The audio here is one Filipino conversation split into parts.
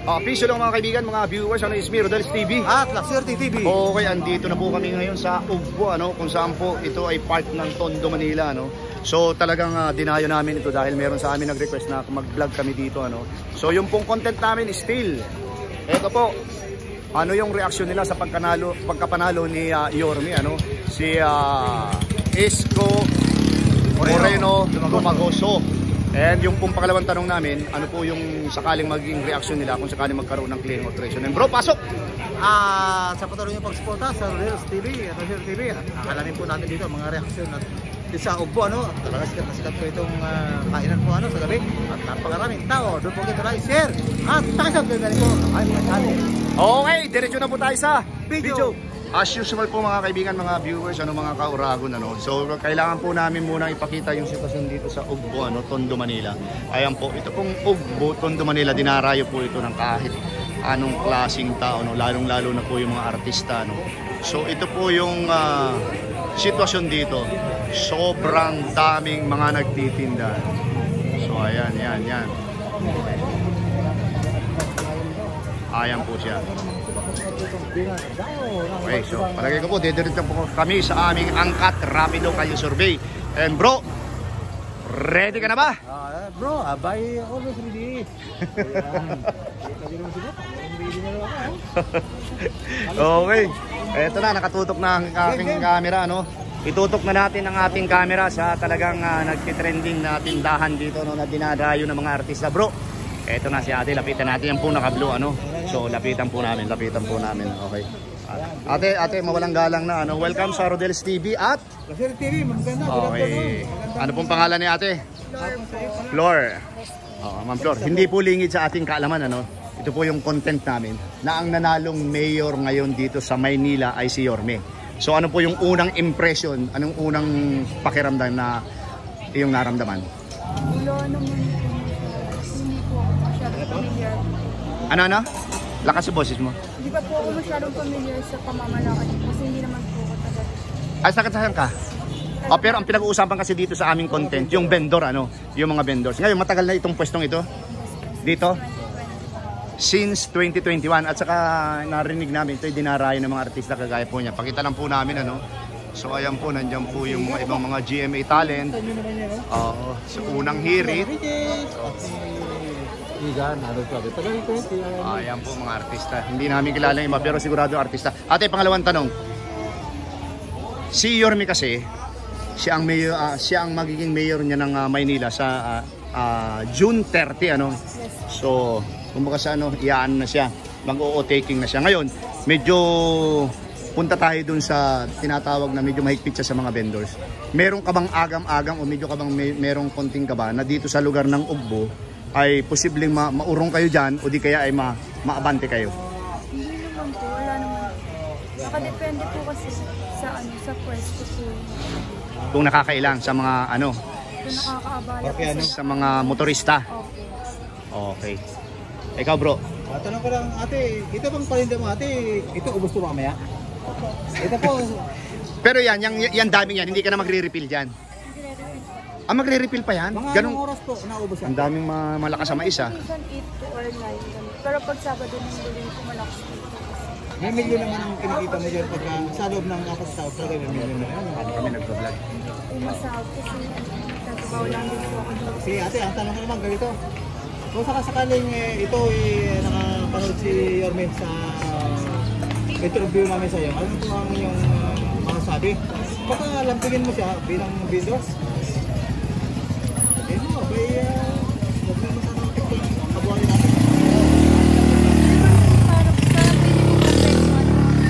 Official lang mga kaibigan, mga viewers, ano is Rodel's TV at Lakswerte TV. Okay, andito na po kami ngayon sa Ugbo, kung saan po ito ay part ng Tondo, Manila, So talagang dinayo namin ito dahil meron sa amin nag-request na mag-vlog kami dito, So yung pong content namin is still, eto po, ano yung reaksyon nila sa pagkapanalo ni Yorme, si Isko Moreno Dumagoso. And yung pong pangalawang tanong namin, ano po yung sakaling maging reaksyon nila kung sakaling magkaroon ng clearing of treason. And bro, pasok! Sa patuloy yung pagsuporta sa Rodel's TV at Lakswerte TV, alamin po natin dito mga reaksyon at sa Ugbo, talaga sikat na sikat po itong kainan po sa gabi at napakaraming tao. Don't forget to like, share at pakisab kayo po ay mga channel. Okay, diretso na po tayo sa video. As usual po mga kaibigan, mga viewers, mga kauragon, So kailangan po namin muna ipakita yung sitwasyon dito sa Ugbo, Tondo, Manila. Ayan po, ito pong Ugbo, Tondo, Manila, dinarayo po ito ng kahit anong klaseng tao, lalong-lalo na po yung mga artista, So ito po yung sitwasyon dito. Sobrang daming mga nagtitinda. So ayan, yan. Ayan po siya. Okay, so palagay ko po, didiretso po kami sa aming angkat rapido kayo survey. And bro, ready ka na ba? Bro, abay always ready. Okay, eto na, nakatutok na ang aking camera, Itutok na natin ang ating camera sa talagang nagtitrending na tindahan dito, na dinadayo ng mga artista, bro. Eto na si ate, lapitan natin, yan po naka-blue, So lapitan po namin, okay. Ate, mawalang galang na, welcome sa Rodel's TV at Lakswerte TV, maganda. Okay. Ano pong pangalan ni ate? Flor. Ma'am Flor, hindi po lingid sa ating kaalaman, Ito po yung content namin na ang nanalong mayor ngayon dito sa Maynila ay si Yorme. So ano po yung unang impression, anong unang pakiramdam na iyong naramdaman? Wala naman, hindi po ako masyadong familiar. Ano? Lakas sa boses mo. Hindi pa po ako masyadong familiar sa pamamalakad kasi hindi naman po ako tagal. Ay, saan ka? Pero ang pinag-uusapan kasi dito sa aming content, yung vendor, yung mga vendors. Ngayon, matagal na itong pwestong ito? Dito? Since 2021. At saka narinig namin, ito ay dinarayo ng mga artista kagaya po niya. Pakita lang po namin, So ayan po, nandiyan po yung mga ibang mga GMA talent. So unang hirit. Ayan po mga artista. Hindi namin kilala yung iba, pero sigurado artista. Ate, pangalawang tanong. Si Yorme kasi, siya ang magiging mayor niya ng Maynila sa June 30, So, kumbaga sa iyaan na siya, mag-o-taking na siya. Ngayon, medyo punta tayo dun sa tinatawag na medyo mahigpit siya sa mga vendors. Meron ka bang agam-agam o medyo ka bang merong konting ka ba na dito sa lugar ng Ugbo ay posibleng maurong kayo dyan o di kaya ay maabante kayo? Hindi naman po, wala naman. Nakadepende po kasi sa pwesto po. Kung nakakailang sa mga Kung nakakaabala po sa mga motorista. Okay. Ikaw bro. Tanong ko lang ate, ito bang palinda mo ate, ito ubos po mamaya? Ito po. Pero yan daming yan, hindi ka na magre-refill dyan. Magre-refill pa yan? Mga anong oras po naubos yan? Ang daming malakas sa mais Minsan 8 to or 9. Pero pag Sabado ng galing po malakas dito. May milyon naman ang kinikita mo dyan pagka sa loob ng apat sa tao, may milyon naman. Ano kami nagpa-vlog? Masahag kasi nagbabaw lang din po ako dito. Sige ate, ang tanong ko naman ganito. Kung sakasakaling ito nakapanood si Yorme sa interview namin sa iyo, ano po ang iyong masasabi? Baka lampigin mo siya bilang vendors? Okay mo, huwag mo masama ang kabuhanin natin. Parang pili ko na tayo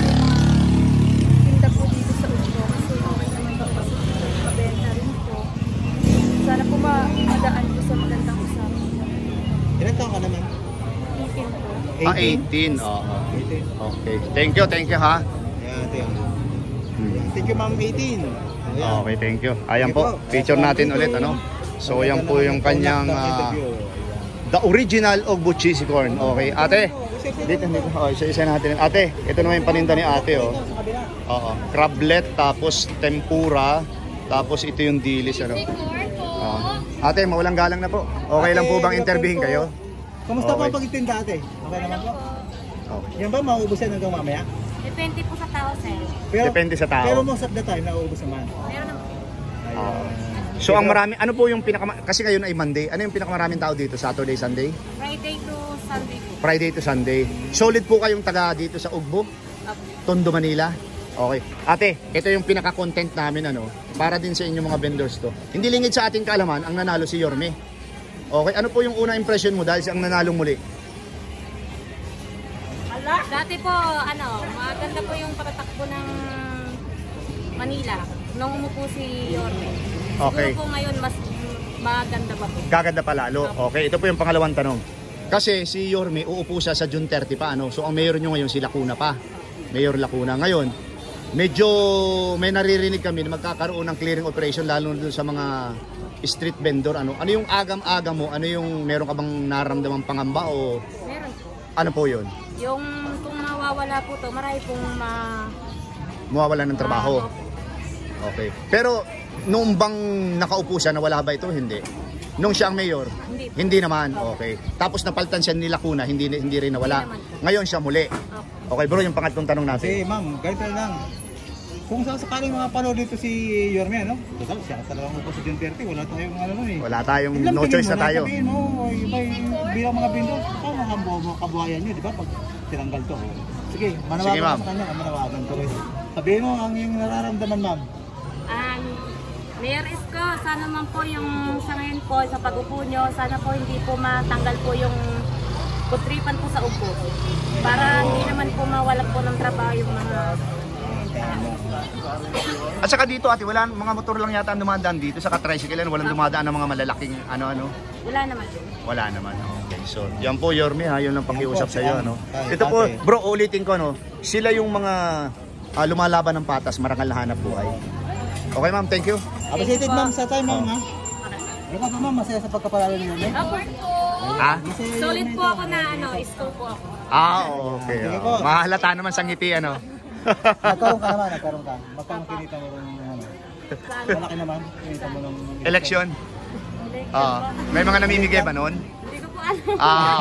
tinda po dito sa Ugbo kasi okay naman po kasi mabenta rin po. Sana po madaan po sa magandang usapan. Ilan taon ka naman? 18 po. 18. Okay. Thank you ha. Yeah, thank you ma'am 18. Okay, thank you. Ayan po, feature natin ulit So yan po yung kanyang the original Ugbo cheesy corn. Okay, ate. Dito. Isa natin. Ate, ito naman yung paninda ni ate crablet, tapos tempura, tapos ito yung dilis Ate, mawalang galang na po. Okay lang po bang interviewin kayo? Kamusta Okay. po ang pagtitinda ate? Okay naman po? Okay. Yan ba maubos yan hanggang mamaya? Depende po sa tao, sir. Depende sa tao. Pero most of the time, nauubos naman. Meron naman. So ang marami, ano po yung kasi ngayon ay Monday, ano yung pinakamaraming tao dito? Saturday, Sunday? Friday to Sunday po. Friday to Sunday. Solid po kayong taga dito sa Ugbo, Tondo, Manila? Okay. Ate, ito yung pinaka-content namin para din sa inyong mga vendors to. Hindi lingid sa ating kaalaman, ang nanalo si Yorme. Okay, ano po yung unang impression mo dahil siyang nanalong muli? Dati po, maganda po yung patatakbo ng Manila nung umupo si Yorme. Okay. Siguro po ngayon mas maganda ba po? Gaganda pa lalo. Okay, ito po yung pangalawang tanong. Kasi si Yorme uupo siya sa June 30 pa So ang mayor nyo ngayon si Lacuna pa. Mayor Lacuna. Ngayon, medyo may naririnig kami na magkakaroon ng clearing operation lalo na sa mga street vendor. Ano yung agam-agam mo? Ano yung meron ka bang nararamdamang pangamba o Meron po. ano po yun? Yung kung mawawala po to, marami pong Mawawala ng trabaho. Okay. Pero noong bang nakaupo siya, nawala ba ito? Hindi. Nung siya ang mayor? Hindi. Hindi naman. Okay. Tapos napalitan siya ni Lacuna, hindi rin nawala. Ngayon siya muli. Okay bro, yung pangatlong tanong natin. Kasi ma'am, ganito lang. Kung sakaling mga palo dito si Yorme, total siya talagang upo sa June 30, wala tayong Wala tayong no choice na tayo. Sabihin mo, bilang mga bindo, mga kabuhayan nyo, di ba? Pag tinanggal to. Sige, manawagan ma'am. sa kanya, manawagan ko rin. Sabihin mo ang iyong nararamdaman, ma'am. Mayor Isko, sana man po yung sa ngayon po, sa pag-upo nyo, sana po hindi po matanggal po yung putripan po sa upo. Para hindi naman po mawalan po ng trabaho yung mga At saka dito ate, wala mga motor lang yata ang dumadaan dito sa tricycle, walang dumadaan ng mga malalaking ano. Wala naman. Wala naman. Okay, so yan po Yorme yun ang pakiusap sa iyo Ito Ate. po, bro, ulitin ko sila yung mga lumalaban ng patas, marangal na hanap buhay. Okay ma'am, thank you. Appreciated ma'am sa time, ma'am ha. Ikaw po ma'am, masaya sa pagkapalalo ni Yorme. Opo. Ah? Solid po ako na Isko po ako. Okay. Sige po. Mahalata naman sa ngiti Nagkaroon ka naman, nagkaroon ka. Magkano kinita mo ng malaki naman, kinita mo ng Election. May mga namimigay ba noon? Hindi ko po alam.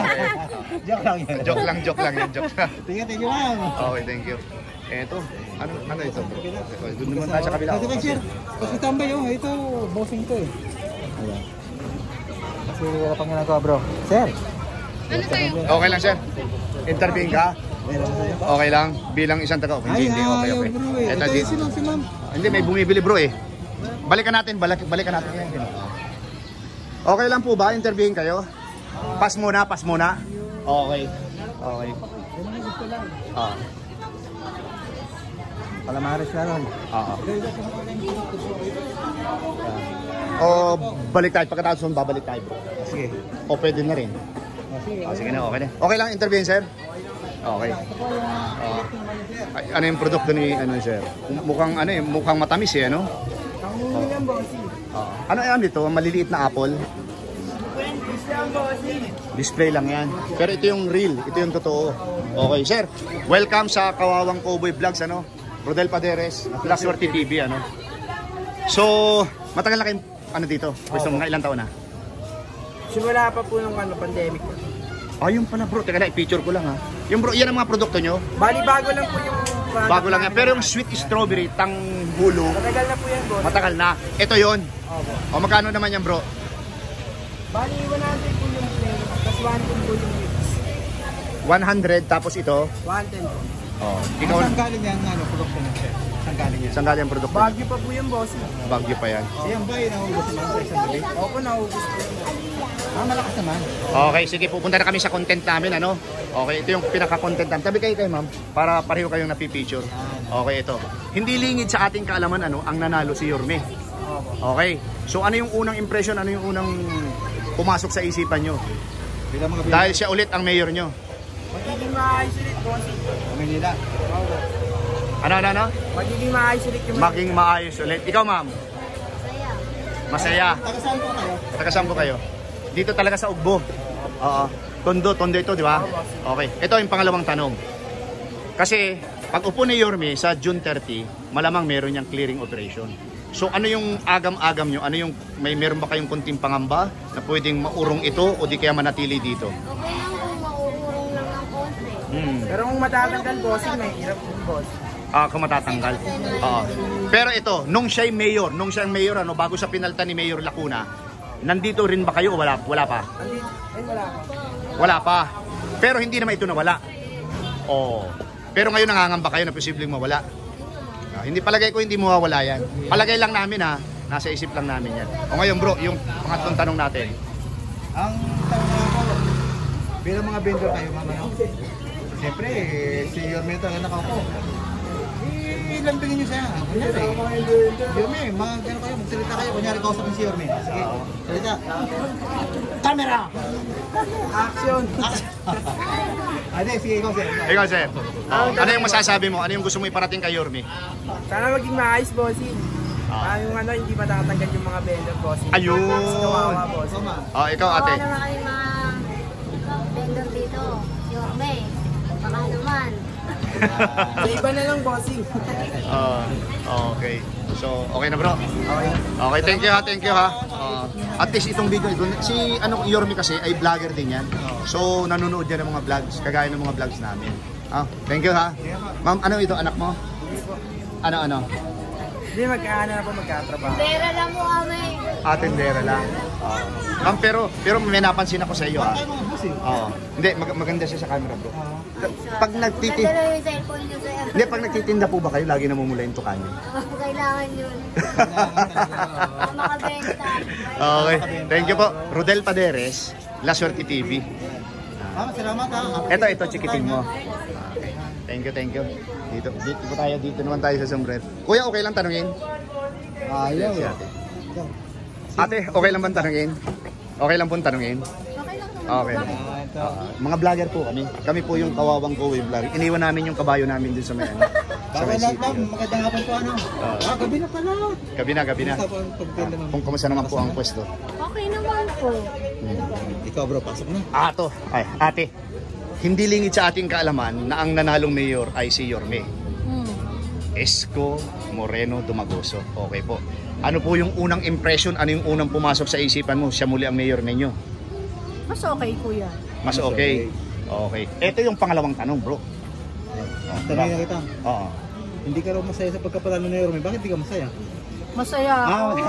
Okay. Joke lang yan. Joke lang yun. Thank you ma'am. Okay, thank you. Eto, ano ito bro? Doon naman tayo sa kabila. Kasi sir, kasi tambay ito, bossing to eh. Ayan. Kasi wala pang ginagawa bro. Sir. Okay lang sir. Interviewin ka? Okay lang, bilang isang taga. Hindi, okay. Bro eh. Eto, Ito si ma'am. hindi, may bumibili bro eh. Balikan natin. Okay lang po ba? Interviewin kayo? Pass muna. Okay. Palamares na ron. Balik tayo. Pagkatapos nun, babalik tayo bro. Sige. O pwede na rin. Sige na, okay na. Okay lang interviewin sir? Okay. Ano yung produkto ni sir? Mukhang matamis ano? Ano yan dito? Maliliit na apple? Display lang yan. Pero ito yung real, ito yung totoo. Okay, sir. Welcome sa Kawawang Cowboy Vlogs Rodel Paderes, La Suerte TV So, matagal na kayong dito? Pwesto mga ilang taon na? Simula pa po nung pandemic. Yung pala bro, teka na, i-picture ko lang Yung bro, yan ang mga produkto nyo? Bali bago lang po yung Bago lang yan. Pero yung sweet strawberry, tanghulo, matagal na po yan, boss. matagal na. Ito yon. Opo. Magkano naman yan bro? Bali 100 po yung plain, plus 110 po yung mix. 100, tapos ito? 110 po. Ikaw, Saan galing yan, produkto niya sir? Saan galing yan? saan galing ang produkto? Bagyo pa po yung boss. Bagyo pa yan. Yan ba yung naubos naman sa isang gabi? Opo, naubos po yun. Malakas naman. Okay, sige, pupunta na kami sa content namin, Okay, ito yung pinaka-content namin. Tabi kayo ma'am, para pareho kayong napipicture. Okay, ito. Hindi lingid sa ating kaalaman, ang nanalo si Yorme. Okay, so ano yung unang impression, ano yung unang pumasok sa isipan nyo? Bilang mga Dahil siya ulit ang mayor nyo. Magiging maayos ulit, boss. Manila. Opo. Ano? Magiging maayos ulit yung Maging maayos ulit. Ikaw ma'am? Masaya. Taga saan po kayo? Taga saan po kayo? Dito talaga sa Ugbo. Oo. Tondo ito, di ba? Okay. Ito yung pangalawang tanong. Kasi pag upo ni Yorme sa June 30, malamang meron niyang clearing operation. So ano yung agam-agam nyo? Ano yung, meron ba kayong kunting pangamba na pwedeng maurong ito o di kaya manatili dito? Okay lang kung mauurong lang ang konti. Pero kung matatanggal bossing, may hirap yung boss. Kung matatanggal. Oo. Pero ito, nung siya'y mayor, ano, bago sa pinalta ni Mayor Lacuna, nandito rin ba kayo o wala pa? Ay, wala pa. Wala pa. Pero hindi naman ito nawala. Oh. Pero ngayon nangangamba kayo na posibleng mawala. Hindi palagay ko hindi mawawala yan. Palagay lang namin ha, nasa isip lang namin yan. O ngayon bro, yung pangatlong tanong natin. Ang tanong nga po, bilang mga vendor kayo mamaya, siyempre, si Yorme talaga nakaupo. Lambingin nyo siya. Kunyari, Yorme, mga gano'n kayo, magsalita kayo. Kunyari, kausapin si Yorme. Sige, salita. Camera! Action! Ate, sige, ikaw sir. Ikaw sir, ano yung masasabi mo? Ano yung gusto mo iparating kay Yorme? Sana maging maayos, bossing. Yung ano, hindi matatanggal yung mga vendor, bossing. Ayun! Kawawa, bossing. Ikaw ate. Baka naman kayong mga vendor dito. Yorme, baka naman. Sa iba na lang, bossing. Okay. So, okay na bro? Okay, thank you ha. At least itong video, si Yorme kasi ay vlogger din yan. So, nanonood yan ng mga vlogs, kagaya ng mga vlogs namin. Thank you ha. Ma'am, ano ito, anak mo? Ano? Hindi, magkaano na po magkatrabaho. Pera lang mo kami. Atendera lang. Ma'am, pero may napansin ako sa iyo ha. Hindi, maganda siya sa camera bro. Pag nagtitinda, Ganda na yung cellphone nyo, sir. hindi, pag nagtitinda po ba kayo, lagi namumula yung tukan niyo? Kailangan yun. Makabenta. Okay, thank you po. Rodel Paderes, La Suerte TV. Salamat ha. Ito, chikiting mo. Okay. Thank you. Dito tayo, dito naman tayo sa sombrero. Kuya, okay lang tanungin? Ayaw. Ate, okay lang bang tanungin? Okay lang pong tanungin? Okay lang naman. Okay lang. Mga vlogger po kami. Kami po yung Kawawang Kowe Vlog. Iniwan namin yung kabayo namin dun sa may ano. Sa may Bakit city. lang, magandang hapon po ano. Gabi na pala. Gabi na. Kung kumusta naman po ang pwesto? Okay naman po. Ikaw bro, pasok na. Ate. Hindi lingid sa ating kaalaman na ang nanalong mayor ay si Yorme. Esco Moreno Dumagoso. Okay po. Ano po yung unang impression? Ano yung unang pumasok sa isipan mo? Siya muli ang mayor ninyo. Mas okay, kuya. Mas okay. Okay. Ito yung pangalawang tanong, bro. Tanongin na kita. Oo. Hindi ka raw masaya sa pagkapanalo ni Yorme. Bakit di ka masaya? Masaya ako.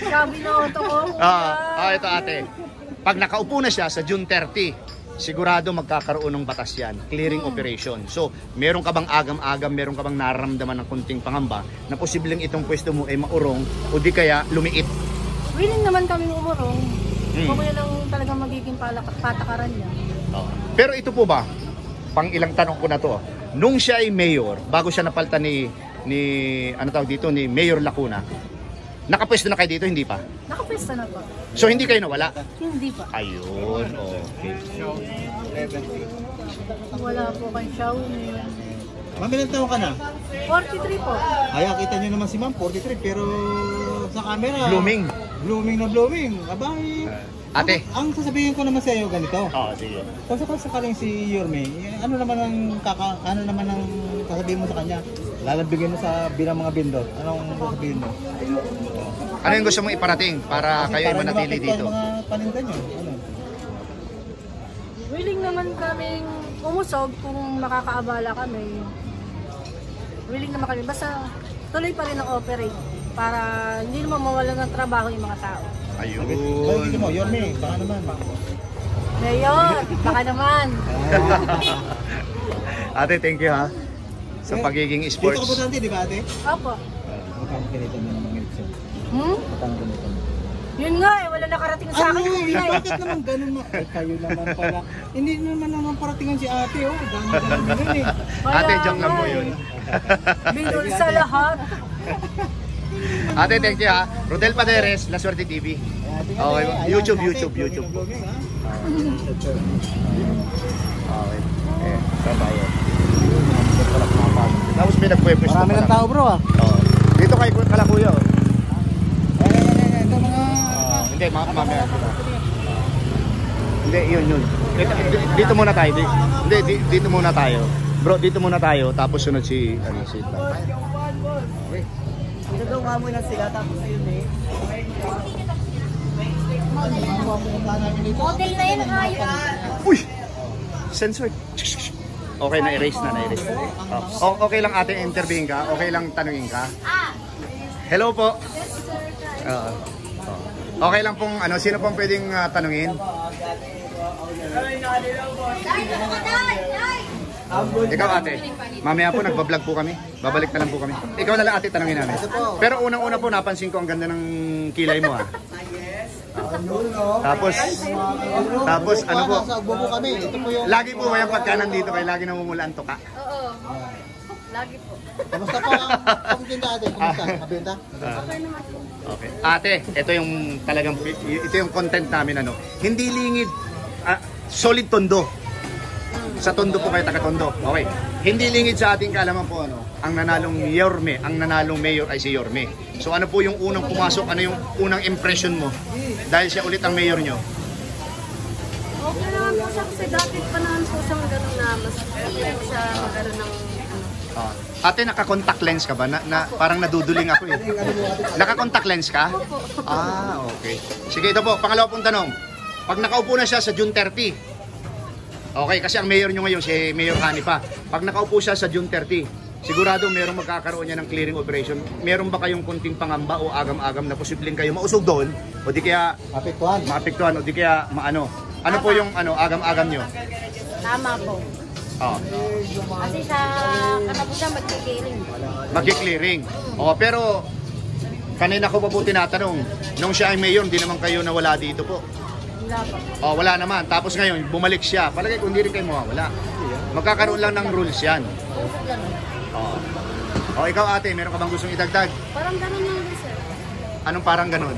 Sabi na auto ko, kuya. Ito ate. Pag nakaupo na siya sa June 30, sigurado magkakaroon ng batas yan. Clearing operation. So, meron ka bang agam-agam, meron ka bang nararamdaman ng kunting pangamba na posibleng itong pwesto mo ay maurong o di kaya lumiit? Willing naman kaming umurong. Kung yan ang talagang magiging patakaran niya. Pero ito po ba, pang ilang tanong ko na to, nung siya ay mayor, bago siya napalta ni Mayor Lacuna, nakapwesto na kayo dito, hindi pa? Nakapesta na po. So hindi kayo nawala? Hindi pa. Ayun, okay. Wala po kay Xiaomi. Ma'am, ilang taon ka na? 43 po. Ay, kita nyo naman si ma'am, 43, pero sa camera... Blooming. Blooming na blooming. Abay. Ate. Ang sasabihin ko naman sa iyo ganito. Sige. Kung sakaling si Yorme, ano naman ang sasabihin mo sa kanya? Lalabigyan mo sa bilang mga vendor. Anong sasabihin mo? Ano yung gusto mong iparating para kayo ay manatili dito? Para mga paninda nyo. Ano? Willing naman kaming umusog kung makakaabala kami. Willing naman kami. Basta tuloy pa rin ang operate para hindi naman mawalan ng trabaho yung mga tao. Ayun. Dito mo, Yorme, baka naman. Mayor, baka naman. Ate, thank you ha. Sa pagiging Dito ka sports. butante, di ba ate? Opo. Magkano kinito mo ng mga eleksyon? Magkano kinito mo? Yun nga eh, wala nakarating sa akin yung bilay. Bakit naman ganun mo? Ay, kayo naman pala. Hindi naman paratingan si ate, oh. Dami-dami ganun eh. Ate, joke lang po yun. Bidol sa lahat. Ate, thank you ha. Rodel Paderes, La Suerte TV. Okay, YouTube. Okay. Saan tayo? Tapos may nagpwepwesto Marami ng tao bro ah. Dito kay Kalakuya. Ito mga... Hindi, mamaya. Hindi, yun. Dito muna tayo. Dito muna tayo. Bro, dito muna tayo, tapos sunod si Ito daw nga muna sila, tapos yun eh. Model na yun, hayop. Uy! Censored. Okay, na-erase na. Okay lang ate, interviewin ka? Okay lang tanungin ka? Hello po. Okay lang pong, sino pong pwedeng tanungin? Ikaw ate, mamaya po nagbablog po kami. Babalik na lang po kami. Ikaw na lang ate, tanungin namin. Pero unang-una po napansin ko ang ganda ng kilay mo ha. Tapos ano po? Sa Ugbo po kami. Ito po yung... Lagi po ba yung pagka nandito kayo lagi namumula ang tuka? Oo. Lagi po. Kamusta po ang tinda ate? Kamusta? Mabenta? Okay. Ate, ito yung content namin Hindi lingid, solid tondo. Sa tondo po kayo, taga-tondo. Okay. Hindi lingid sa ating kaalaman po ang nanalong Yorme, ang nanalong mayor ay si Yorme. So ano po yung unang pumasok, ano yung unang impression mo? Dahil siya ulit ang mayor nyo. Okay naman po siya kasi dati pa naman po siyang gano'n na mas hirap siya magkaroon ng Ate, naka-contact lens ka ba? Parang naduduling ako eh. Naka-contact lens ka? Okay. Sige, ito po, pangalawa pong tanong. Pag nakaupo na siya sa June 30, okay, kasi ang mayor nyo ngayon, si Mayor Hani pa. Pag nakaupo siya sa June 30, sigurado merong magkakaroon niya ng clearing operation. Meron ba kayong kunting pangamba o agam-agam na posibleng kayo mausog doon? O di kaya maapektuhan o di kaya maano? Ano po yung agam-agam nyo? Tama po. Kasi sa katapusan magki-clearing. Magki-clearing. Pero kanina ko pa po tinatanong, nung siya ay mayor, hindi naman kayo nawala dito po. Wala naman. Tapos ngayon, bumalik siya. Palagay kung hindi rin kayo mawawala. Magkakaroon lang ng rules yan. Ikaw ate, meron ka bang gustong idagdag? Parang gano'n lang din, sir. Anong parang ganun?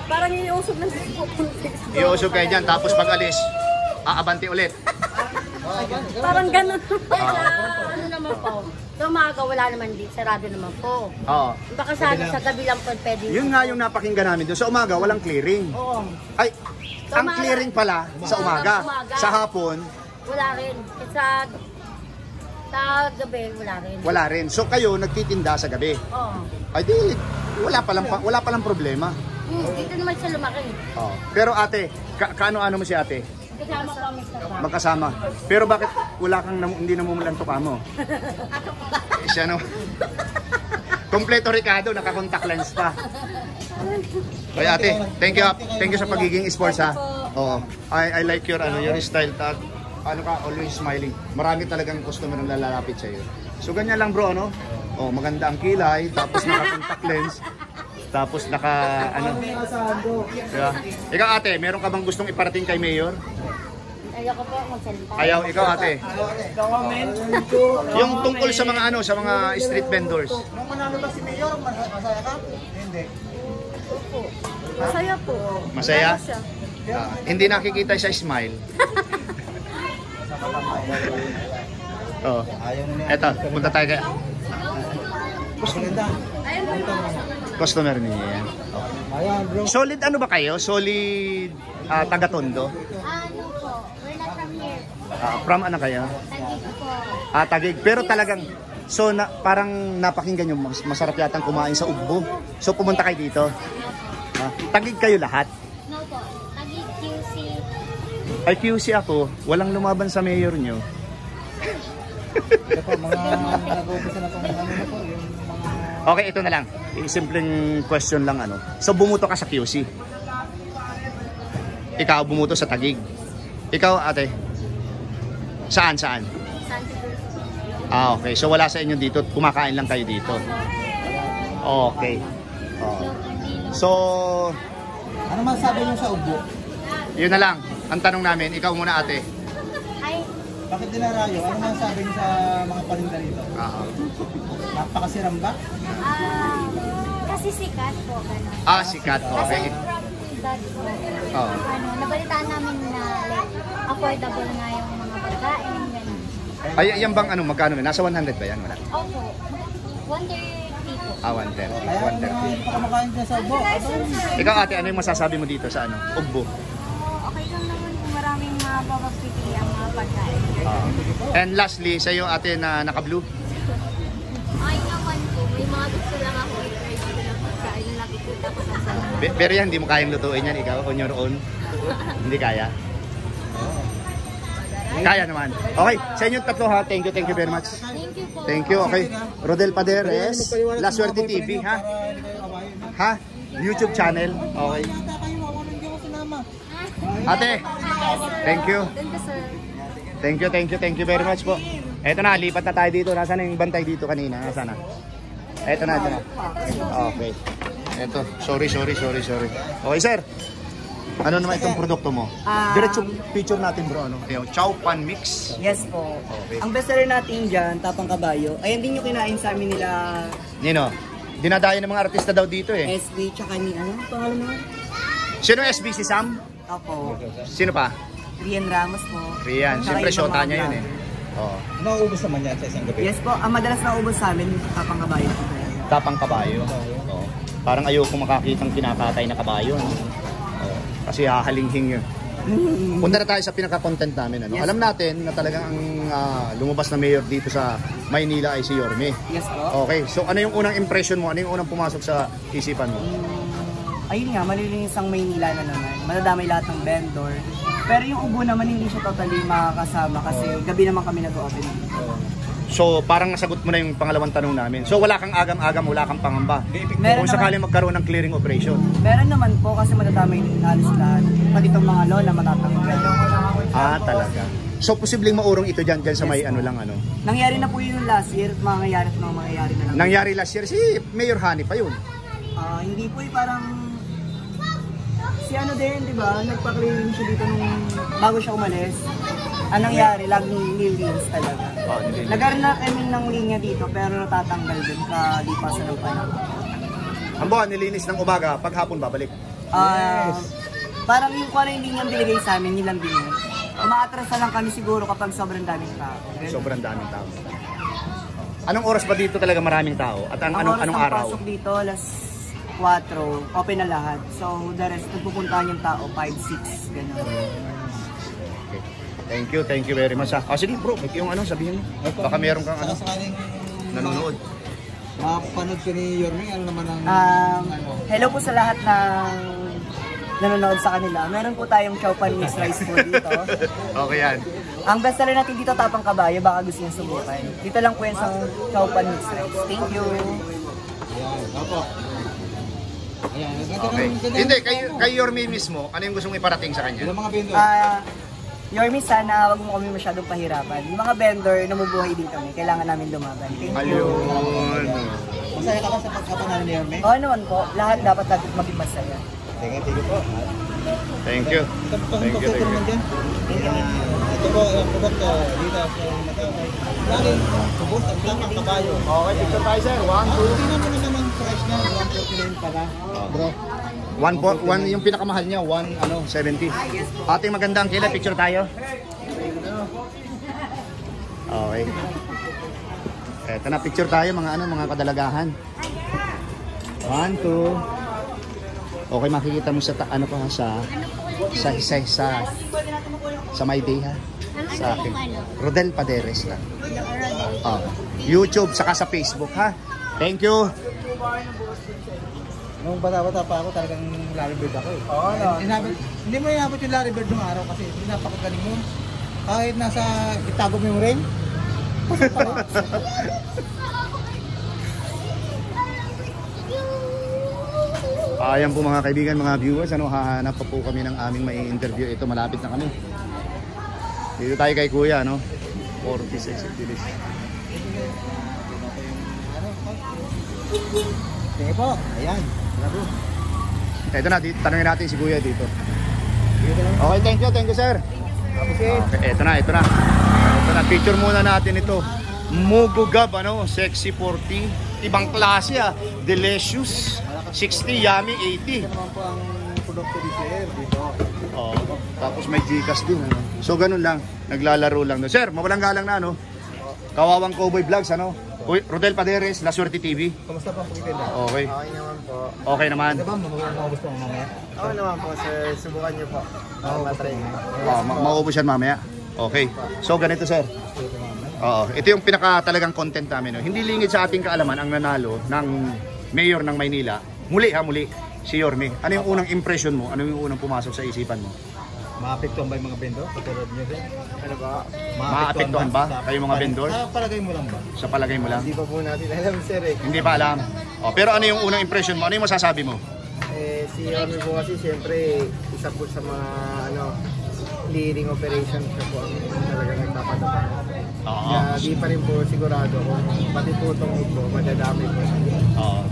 Parang iusog lang din po. Iusog kayo dyan, tapos pag alis, aabanti ulit. Parang gano'n. Ano naman po? Sa umaga, wala naman din. Sarado naman po. Baka sa gabi lang po pwede. Yun nga yung napakinggan namin doon. Sa umaga, walang clearing. Ay, ang clearing pala sa umaga. Sa hapon, wala rin. Sa gabi, wala rin. Wala rin. So kayo nagtitinda sa gabi. Ay di, wala palang problema. Dito naman siya lumaki. Pero ate, kaano-ano mo si ate? Kasama kami sa bar. Magkasama. Pero bakit wala kang hindi namumulan tuka mo? Siya Kompleto Ricardo, naka-contact lens pa. Okay ate, thank you sa pagiging sports ha. I like your style always smiling. Marami talagang customer na lalapit sa iyo. So ganyan lang bro maganda ang kilay, tapos naka-contact lens, tapos diba? Ikaw ate, meron ka bang gustong iparating kay Mayor? Ayaw ko po magsalita. Ayaw, ikaw ate. Yung tungkol sa mga street vendors. Nung manalo ba si Mayor, masaya ka? Hindi. Masaya po. Masaya? Hindi nakikita siya smile. Eto, punta tayo kaya. Customer niya yan. Solid ba kayo? Solid taga-tondo? Ano po? We're not from here. From ano kayo? Tagig po. Tagig. Pero talagang, parang napakinggan nyo, masarap yatang kumain sa Ugbo. So pumunta kayo dito. Tagig kayo lahat? No po. Tagig QC. Ay QC ako, walang lumaban sa mayor nyo. Okay, ito na lang. Simpleng question lang So bumuto ka sa QC. Ikaw bumuto sa Tagig. Ikaw ate? Saan? Okay. So wala sa inyo dito, kumakain lang kayo dito. Okay. So ano masasabi niyo sa Ugbo? Yun na lang. Ang tanong namin, ikaw muna ate. Bakit dinarayo? Ano masasabi niyo sa mga paninda dito? Napakasiram ba? Kasi sikat po, gano'n. Sikat. Okay. Dad po. Nabalitaan namin na affordable nga yung mga pagkain, gano'n. Ay, yan bang magkano? Nasa 100 ba yan? Wala? Opo. 130 po. 130. Kaya kumakain dyan sa Ugbo. Ikaw ate, ano yung masasabi mo dito sa Ugbo? Okay lang naman kung maraming mapapagpipilian, mga pagkain. And lastly, sa iyo ate na naka-blue. Ay naman po, may mga gusto lang ako i-try dito ng pagkain na nakikita ko sa sana. Pero yan, hindi mo kayang lutuin yan, ikaw on your own. Hindi kaya. Kaya naman. Okay, sa inyong tatlo ha. Thank you very much. Thank you po. Thank you, okay. Rodel Paderes, La Suerte TV, ha? Ha? YouTube channel. Okay. Ate, thank you. Thank you, sir. Thank you very much po. Eto na, lipat na tayo dito. Nasaan na yung bantay dito kanina? Nasaan na? Eto na, eto na. Okay. Eto, sorry. Okay, sir. Ano naman itong produkto mo? Diretso picture natin bro, ano? Yung Chow Pan Mix. Yes po. Okay. Ang bestseller natin dyan, Tapang Kabayo. Ayan din yung kinain sa amin nila Nino, dinadayo ng mga artista daw dito eh. SB tsaka ni ano, pangalan mo? Sino SB, si Sam? Ako. Sino pa? Rian Ramos po. Rian, Tsaka siyempre yung shota mga niya yun vlog. eh. Oo. Nauubos naman yan sa isang gabi. Yes po, ang madalas na ubos sa amin, Tapang Kabayo. Tapang kabayo. Oo. Parang ayoko makakitang kinakatay na kabayo. Ano? Oo. Kasi hahalinghing yun. Punta na tayo sa pinaka-content namin. Ano? Yes. Alam natin na talagang ang lumabas na mayor dito sa Maynila ay si Yorme. Yes po. Okay, so ano yung unang impression mo? Ano yung unang pumasok sa isipan mo? Ayun nga, malilinis ang Maynila na naman. Madadamay lahat ng vendor. Pero yung ubo naman hindi siya totally makakasama kasi gabi naman kami nag-open. So parang nasagot mo na yung pangalawang tanong namin. So wala kang agam-agam, wala kang pangamba. Meron Kung sakaling magkaroon ng clearing operation. Meron naman po kasi madadamay din halos lahat. Pati itong mga lola matatanggal. Talaga. So posibleng maurong ito dyan sa may ano lang ano. Nangyari na po yun last year, mangyayari at mangyayari na lang. Nangyari last year si Mayor Hani pa yun. Hindi po parang si ano din, di ba? Nagpa-clearing siya dito nung bago siya umalis. Anong nangyari? Laging nilinis talaga. Nagkaroon na kami ng linya dito pero natatanggal din kalipasan ng panahon. Ang buwan, nilinis ng umaga, paghapon babalik. Parang yung kung ano yung linyang binigay sa amin, yun lang din yun. Umaatras na lang kami siguro kapag sobrang daming tao. Sobrang daming tao. Anong oras ba dito talaga maraming tao? At anong oras ng araw? pasok dito, alas 4, open na lahat. So, the rest, nagpupuntahan yung tao, 5, 6, gano'n. Okay. Thank you very much. Sige bro, yung ano sabihin mo. Baka meron kang ano, Sakaling nanonood. mapapanood ko ni Yorme, ano naman ang Hello po sa lahat ng nanonood sa kanila. Meron po tayong Chow Pan Mix Rice po dito. Okay yan. Ang bestseller natin dito, Tapang Kabayo, baka gusto nyo subukan. Dito lang po yan sa Chow Pan Mix Rice. Thank you! Ayan, opo. Ayan, Okay. Hindi, kay Yorme mismo, ano yung gusto mong iparating sa kanya? Ilang mga vendor? Yorme, sana wag mo kami masyadong pahirapan. Yung mga vendor, namumuhay din kami. Kailangan namin lumaban. Thank you! Ayun. Masaya ka ba sa pagkapanalo ni Yorme? Oo naman po, lahat dapat natin maging masaya. Thank you po. Thank you. Thank you. Ito po, yung produkto dito sa Matawag. Laging ubos ang Tapang Kabayo. Okay, picture tayo sir. 1, 2. Tingnan mo naman price niya, 149 pala. Bro. 1 yung pinakamahal niya, 170. Ating magandang kila, picture tayo. Okay. Eto na, picture tayo mga kadalagahan. 1, 2. Okay, makikita mo sa ano pa sa My Day ha. Sa akin. Rodel Paderes na. YouTube saka sa Facebook ha. Thank you. Nung bata-bata pa ako, talagang Larry Bird ako eh. Oo, no. Hindi mo inabot yung Larry Bird nung araw kasi napakagaling mo. Kahit nasa itago mo yung ring. Ayan po mga kaibigan, mga viewers, hahanap pa po kami ng aming may interview. Ito, malapit na kami. Dito tayo kay Kuya, no? 46 activities. Sige po, ayan. Ito na, tanungin natin si Kuya dito. Okay, thank you sir. Okay, ito na. Ito na, picture muna natin ito. Mugugab, sexy 40. Ibang klase delicious. 60, yummy, 80. Ito naman po ang produkto dito. Tapos may Gcash din. So ganun lang, naglalaro lang. Sir, mawalang galang na Kawawang Cowboy Vlogs, Rodel Paderes, La Suerte TV. Kamusta po ang pagkitinda? Okay. Okay naman po. Okay naman. Ano ba, maubos po mamaya? Oo naman po sir, subukan niyo po. Para matry. Maubos yan mamaya. Okay. So ganito sir. Oo, ito yung pinaka talagang content namin. No? Hindi lingid sa ating kaalaman ang nanalo ng mayor ng Maynila. Muli si Yorme. Ano yung unang impression mo? Ano yung unang pumasok sa isipan mo? Maapektuhan ba yung mga vendor? Katulad niyo din? Ano ba? Maapektuhan ba kayo mga vendor? Sa palagay mo lang ba? Sa palagay mo lang? Hindi pa po natin alam, sir eh. Hindi pa alam. Oh, pero ano yung unang impression mo? Ano yung masasabi mo? Si Yorme po kasi siyempre isa po sa mga leading operation siya po ang talaga nagpapatapos. Kaya di pa rin po sigurado kung pati po itong ugbo, madadami po.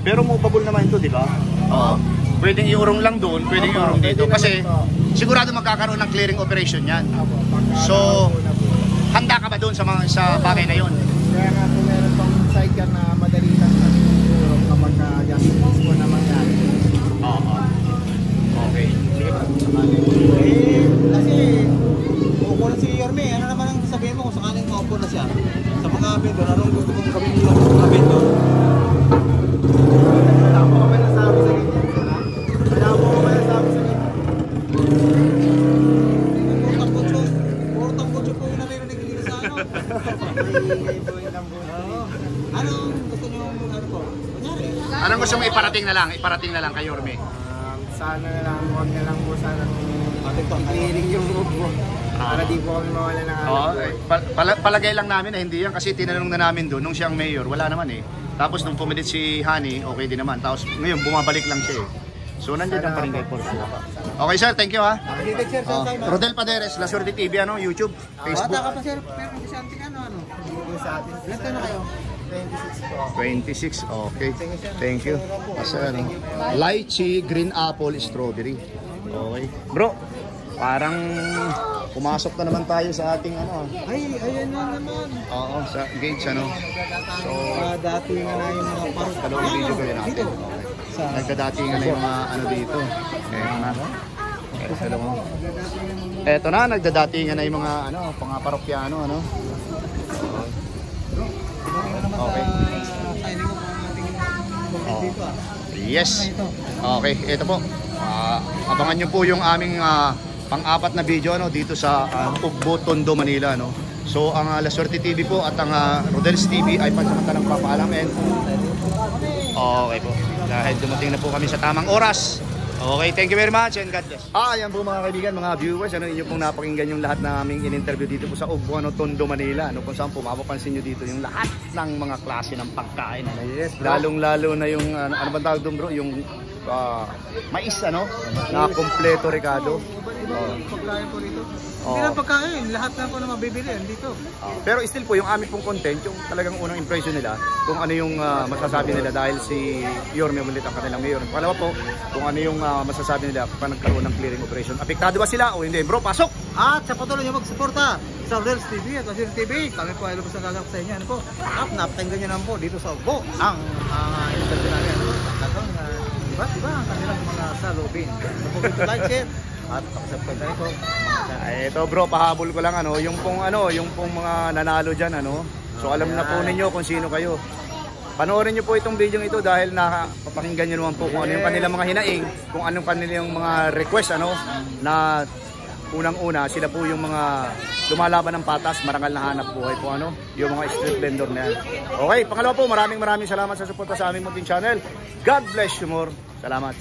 Pero movable naman ito, di ba? Pwedeng iurong lang doon, pwedeng iurong dito. Kasi sigurado magkakaroon ng clearing operation yan. So, handa ka ba doon sa bagay na yun? Kaya nga po meron pang sidecar na madali lang sa siguro kapag justice po naman yan. Okay. Kasi uupo na si Yorme, ano naman ang sabihin mo kung sakaling maupo na siya? Sa mga vendor, anong gusto mong gawin nila sa mga vendor? Wala po kami nasabi sa ganyan. Wala po kami nasabi sa ganyan. Portang kutso po yung naririnig dito sa ano. May po yun lang po. Anong gusto nyo ano po? Kunyari. Anong gusto mo iparating na lang kay Yorme? Sana na lang, huwag na lang po sana i-clearing yung ugbo. Para di po kami mawala ng hanap. Palagay lang namin na hindi yan kasi tinanong na namin doon nung siyang mayor, wala naman eh. Tapos nung pumidit si Hani, okay din naman. Tapos ngayon bumabalik lang siya eh. So nandiyan ang Barangay Force. Okay sir, thank you ha. Rodel Paderes, La Suerte TV, YouTube, Facebook. Bata ka pa sir, pero hindi siya anting ano. Hindi sa atin. Ilan tayo na kayo? 26 po. 26, okay. Thank you. Asa ano? Lychee, green apple, strawberry. Okay. Bro, parang pumasok na naman tayo sa ating ano. Ay, ayan na naman. Oo, sa gauge ano. So, Dati nga na yung mga parang dalawang video ko yun natin. Nagdadatingan na yung mga ano dito. Eto na, nagdadatingan na yung mga ano, mga parokyano ano. Okay. Yes. Okay, ito po. Abangan nyo po yung aming pang-apat na video no dito sa Ugbo, Tondo, Manila no. So ang La Suerte TV po at ang Rodel's TV ay pansamantalang papaalam and okay po. Dahil dumating na po kami sa tamang oras. Okay, thank you very much and God bless. Ayan po mga kaibigan, mga viewers, ano inyo pong napakinggan yung lahat na aming in-interview dito po sa Ugbo, Tondo, Manila. Ano kung saan po mapapansin nyo dito yung lahat ng mga klase ng pagkain. Ano? Yes, lalong-lalo na yung ano bang tawag doon bro, yung mais ano, na kompleto Ricardo. pagkain po dito. Hindi lang pagkain, lahat na po na mabibili dito. Pero still po yung aming pong content, yung talagang unang impression nila, kung ano yung masasabi nila dahil si Yorme ulit ang kanilang mayor. Pangalawa po, kung ano yung masasabi nila kung nagkaroon ng clearing operation. Apektado ba sila o hindi? Bro, pasok! At sa patuloy nyo magsuporta sa Rodel's TV at Rodel's TV, kami po ay lubos na gagawin sa inyo. Ano po? At napakinggan nyo naman po dito sa Ugbo ang interview namin. Ano po? Tatong diba ang kanilang mga salubin. So po ito like, share at pakisubscribe na ito. Ito bro, pahabol ko lang ano, yung pong mga nanalo diyan ano. So alam na po ninyo kung sino kayo. Panoorin niyo po itong video ito dahil napapakinggan niyo naman po kung ano yung kanilang mga hinaing, kung anong kanilang mga request ano na unang-una sila po yung mga lumalaban ng patas, marangal na hanap buhay po ano, yung mga street vendor na yan. Okay, pangalawa po, maraming salamat sa suporta sa aming munting channel. God bless you more. Salamat.